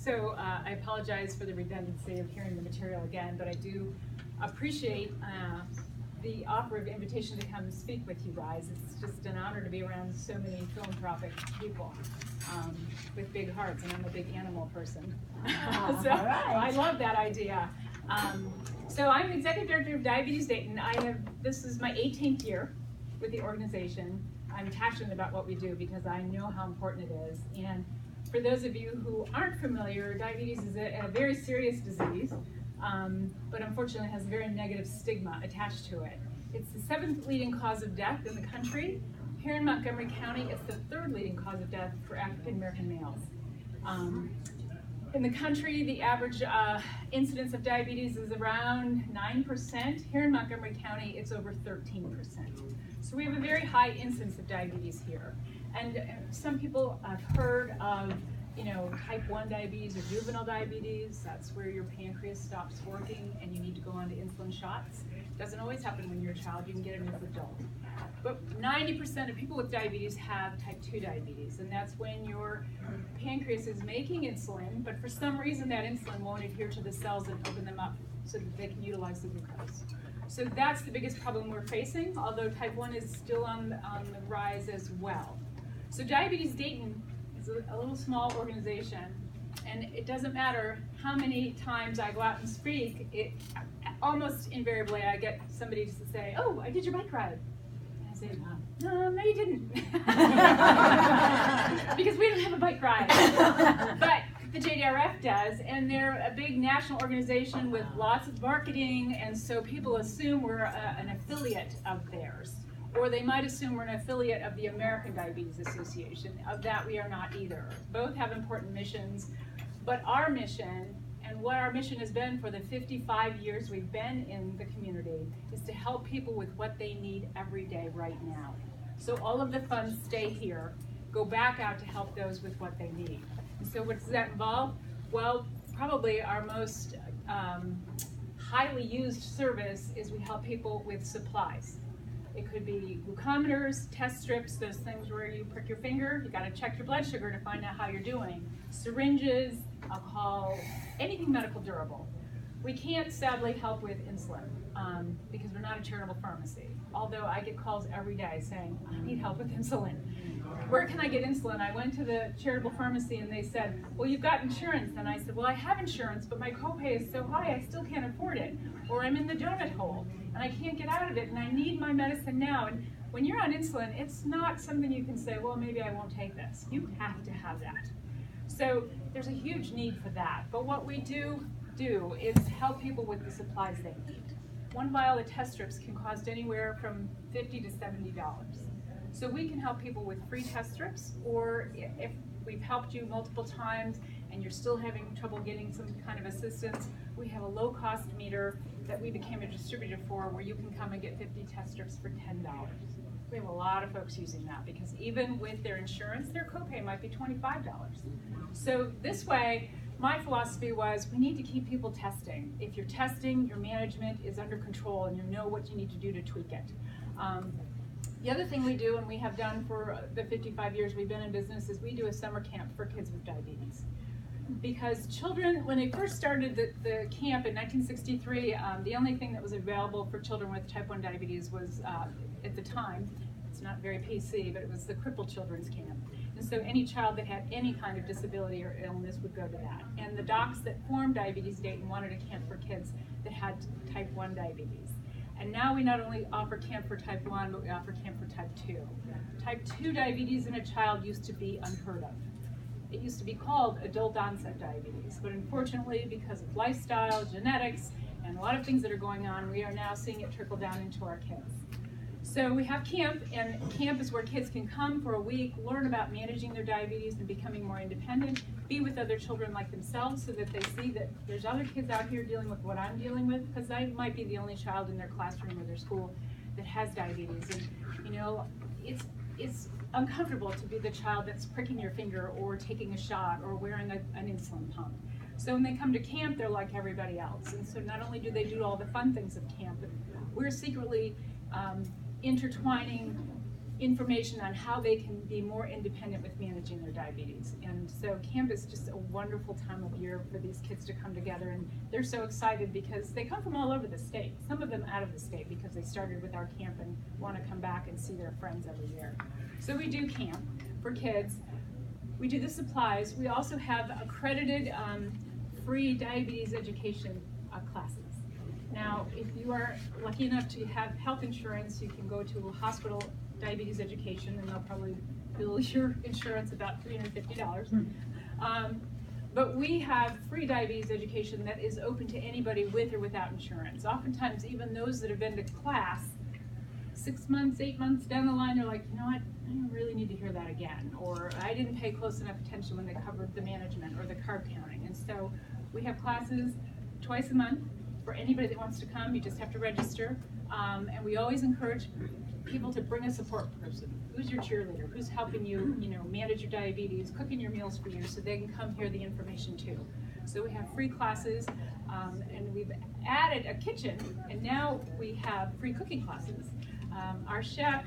So I apologize for the redundancy of hearing the material again, but I do appreciate the offer of invitation to come speak with you guys. It's just an honor to be around so many philanthropic people with big hearts, and I'm a big animal person. So I love that idea. So I'm Executive Director of Diabetes Dayton. This is my 18th year with the organization. I'm passionate about what we do because I know how important it is. And for those of you who aren't familiar, diabetes is a very serious disease, but unfortunately has a very negative stigma attached to it. It's the 7th leading cause of death in the country. Here in Montgomery County, it's the 3rd leading cause of death for African American males. In the country, the average incidence of diabetes is around 9%. Here in Montgomery County, it's over 13%. So we have a very high incidence of diabetes here. And some people have heard of, type 1 diabetes or juvenile diabetes. That's where your pancreas stops working and you need to go on to insulin shots. It doesn't always happen when you're a child. You can get it as an adult. But 90% of people with diabetes have type 2 diabetes, and that's when your pancreas is making insulin, but for some reason that insulin won't adhere to the cells and open them up so that they can utilize the glucose. So that's the biggest problem we're facing, although type 1 is still on the rise as well. So Diabetes Dayton is a little small organization, and it doesn't matter how many times I go out and speak, almost invariably I get somebody to say, "Oh, I did your bike ride." No, you didn't. Because we don't have a bike ride. But the JDRF does, and they're a big national organization with lots of marketing, and so people assume we're an affiliate of theirs. Or they might assume we're an affiliate of the American Diabetes Association. Of that, we are not either. Both have important missions, but our mission, and what our mission has been for the 55 years we've been in the community, is to help people with what they need every day right now. So all of the funds stay here, go back out to help those with what they need. And so what does that involve? Well, probably our most highly used service is we help people with supplies. It could be glucometers, test strips, those things where you prick your finger, you gotta check your blood sugar to find out how you're doing. Syringes, alcohol, anything medical durable. We can't sadly help with insulin because we're not a charitable pharmacy. Although I get calls every day saying, "I need help with insulin. Where can I get insulin?" I went to the charitable pharmacy and they said, "Well, you've got insurance." And I said, "Well, I have insurance, but my copay is so high I still can't afford it. Or I'm in the donut hole and I can't get out of it and I need my medicine now." And when you're on insulin, it's not something you can say, "Well, maybe I won't take this." You have to have that. So there's a huge need for that. But what we do is help people with the supplies they need. One vial of test strips can cost anywhere from $50 to $70. So we can help people with free test strips, or if we've helped you multiple times and you're still having trouble getting some kind of assistance, we have a low-cost meter that we became a distributor for where you can come and get 50 test strips for $10. We have a lot of folks using that because even with their insurance, their copay might be $25. So this way, my philosophy was we need to keep people testing. If you're testing, your management is under control and you know what you need to do to tweak it. The other thing we do, and we have done for the 55 years we've been in business, is we do a summer camp for kids with diabetes. Because children, when they first started the camp in 1963, the only thing that was available for children with type 1 diabetes was, at the time, it's not very PC, but it was the Crippled Children's Camp. And so any child that had any kind of disability or illness would go to that. And the docs that formed Diabetes Dayton wanted a camp for kids that had type 1 diabetes. And now we not only offer camp for type 1, but we offer camp for type 2. Type 2 diabetes in a child used to be unheard of. It used to be called adult onset diabetes, but unfortunately, because of lifestyle, genetics, and a lot of things that are going on, we are now seeing it trickle down into our kids. So we have camp, and camp is where kids can come for a week, learn about managing their diabetes and becoming more independent, be with other children like themselves so that they see that there's other kids out here dealing with what I'm dealing with, because I might be the only child in their classroom or their school that has diabetes. And it's uncomfortable to be the child that's pricking your finger or taking a shot or wearing an insulin pump. So when they come to camp, they're like everybody else. And so not only do they do all the fun things of camp, but we're secretly intertwining information on how they can be more independent with managing their diabetes. And so camp is just a wonderful time of year for these kids to come together, and they're so excited because they come from all over the state, some of them out of the state because they started with our camp and want to come back and see their friends every year. So we do camp for kids. We do the supplies. We also have accredited free diabetes education classes. Now, if you are lucky enough to have health insurance, you can go to a hospital diabetes education, and they'll probably bill your insurance about $350. But we have free diabetes education that is open to anybody with or without insurance. Oftentimes, even those that have been to class 6 months, 8 months down the line, they're like, you know what, I don't really need to hear that again, or I didn't pay close enough attention when they covered the management or the carb counting. And so we have classes twice a month for anybody that wants to come. You just have to register. And we always encourage people to bring a support person. Who's your cheerleader? Who's helping you, manage your diabetes, cooking your meals for you, so they can come hear the information too. So we have free classes, and we've added a kitchen, and now we have free cooking classes. Our chef,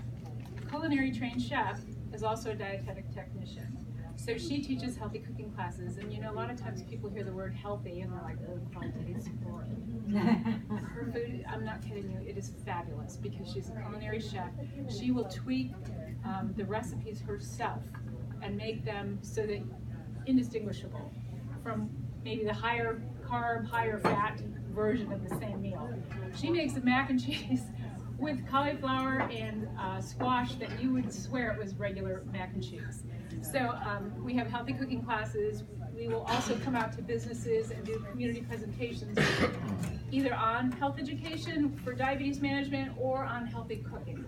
culinary trained chef, is also a dietetic technician. So she teaches healthy cooking classes, and a lot of times people hear the word healthy and they're like, oh, it probably tastes horrible. Her food, I'm not kidding you, it is fabulous because she's a culinary chef. She will tweak the recipes herself and make them so that indistinguishable from maybe the higher carb, higher fat version of the same meal. She makes a mac and cheese with cauliflower and squash that you would swear it was regular mac and cheese. So we have healthy cooking classes. We will also come out to businesses and do community presentations either on health education for diabetes management or on healthy cooking.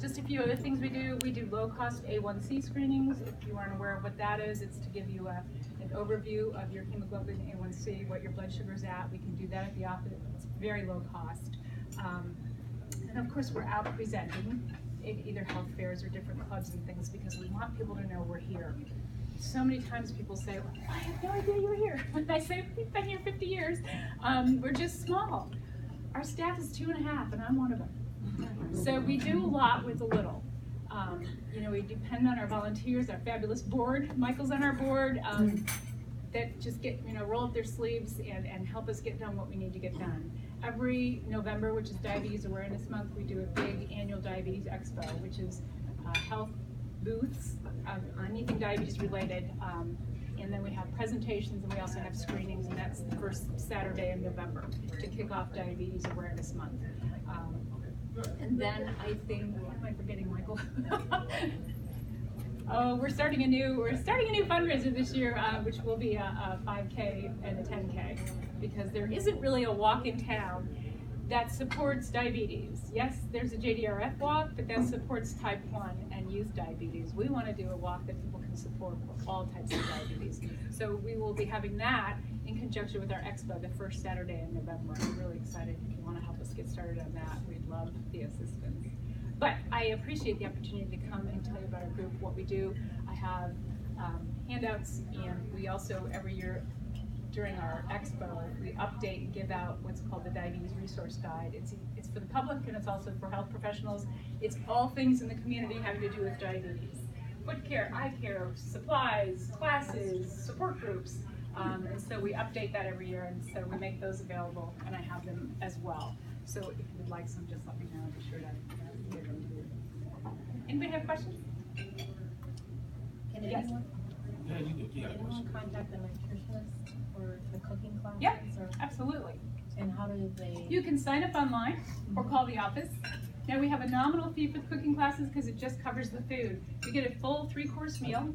Just a few other things we do low-cost A1C screenings. If you aren't aware of what that is, it's to give you an overview of your hemoglobin A1C, what your blood sugar's at. We can do that at the office. It's very low cost. And of course, we're out presenting at either health fairs or different clubs and things because we want people to know we're here. So many times people say, well, I have no idea you were here. When I say, we've been here 50 years. We're just small. Our staff is 2.5, and I'm one of them. So we do a lot with a little. We depend on our volunteers, our fabulous board. Michael's on our board. That just get, roll up their sleeves and help us get done what we need to get done. Every November, which is Diabetes Awareness Month, we do a big annual Diabetes Expo, which is health booths on anything diabetes related. And then we have presentations, and we also have screenings, and that's the first Saturday in November to kick off Diabetes Awareness Month. And then I think, what am I forgetting, Michael? Oh, we're starting a new fundraiser this year, which will be a 5K and a 10K, because there isn't really a walk in town that supports diabetes. Yes, there's a JDRF walk, but that supports type 1 and youth diabetes. We want to do a walk that people can support for all types of diabetes. So we will be having that in conjunction with our expo the first Saturday in November. I'm really excited. If you want to help us get started on that, we'd love the assistance. But I appreciate the opportunity to come and tell you about our group, what we do. I have handouts, and we also every year during our expo, we update and give out what's called the Diabetes Resource Guide. It's for the public, and it's also for health professionals. It's all things in the community having to do with diabetes. Foot care, eye care, supplies, classes, support groups. And so we update that every year, and so we make those available, and I have them as well. So if you would like some, just let me know. I'll be sure to give them to you. Anybody have questions? Yes. Yeah, you do. Yeah. Anyone contact the nutritionist for the cooking classes? Yeah, or, absolutely. and how do they? You can sign up online or call the office. Now we have a nominal fee for the cooking classes because it just covers the food. You get a full 3-course meal,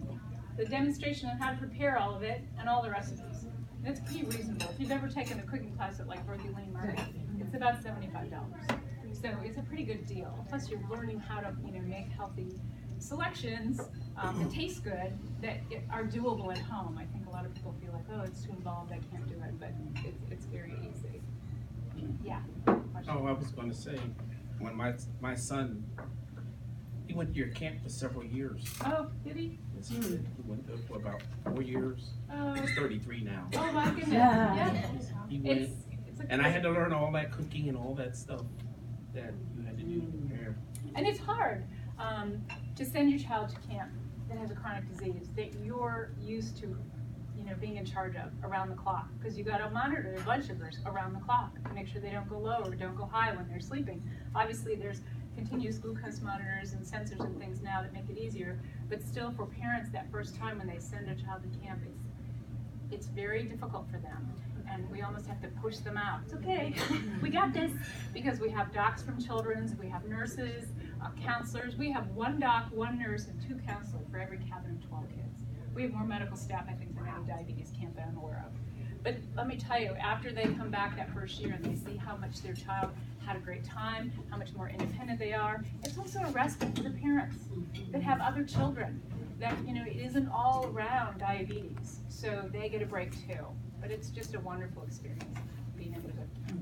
the demonstration on how to prepare all of it, and all the recipes. That's pretty reasonable. If you've ever taken a cooking class at like Dorothy Lane Market, it's about $75. So it's a pretty good deal. Plus you're learning how to make healthy selections that taste good, that are doable at home. I think a lot of people feel like, oh, it's too involved, I can't do it, but it's very easy. Yeah. Question? Oh, I was going to say, when my son, he went to your camp for several years. Oh, did he? Yes, he did. He went there for about 4 years. He's 33 now. Oh my goodness. Yeah. He went, it's and I had to learn all that cooking and all that stuff that you had to do to prepare. And it's hard. to send your child to camp that has a chronic disease that you're used to, being in charge of around the clock, because you got to monitor their blood sugars around the clock to make sure they don't go low or don't go high when they're sleeping. Obviously, there's continuous glucose monitors and sensors and things now that make it easier, but still for parents that first time when they send a child to camp, it's very difficult for them. And we almost have to push them out. It's okay, we got this, because we have docs from Children's, we have nurses, counselors. We have 1 doc, 1 nurse, and 2 counselors for every cabin of 12 kids. We have more medical staff, I think, than any diabetes camp that I'm aware of. But let me tell you, after they come back that first year and they see how much their child had a great time, how much more independent they are, it's also a respite for the parents that have other children. That, it isn't all around diabetes, so they get a break too. But it's just a wonderful experience being able to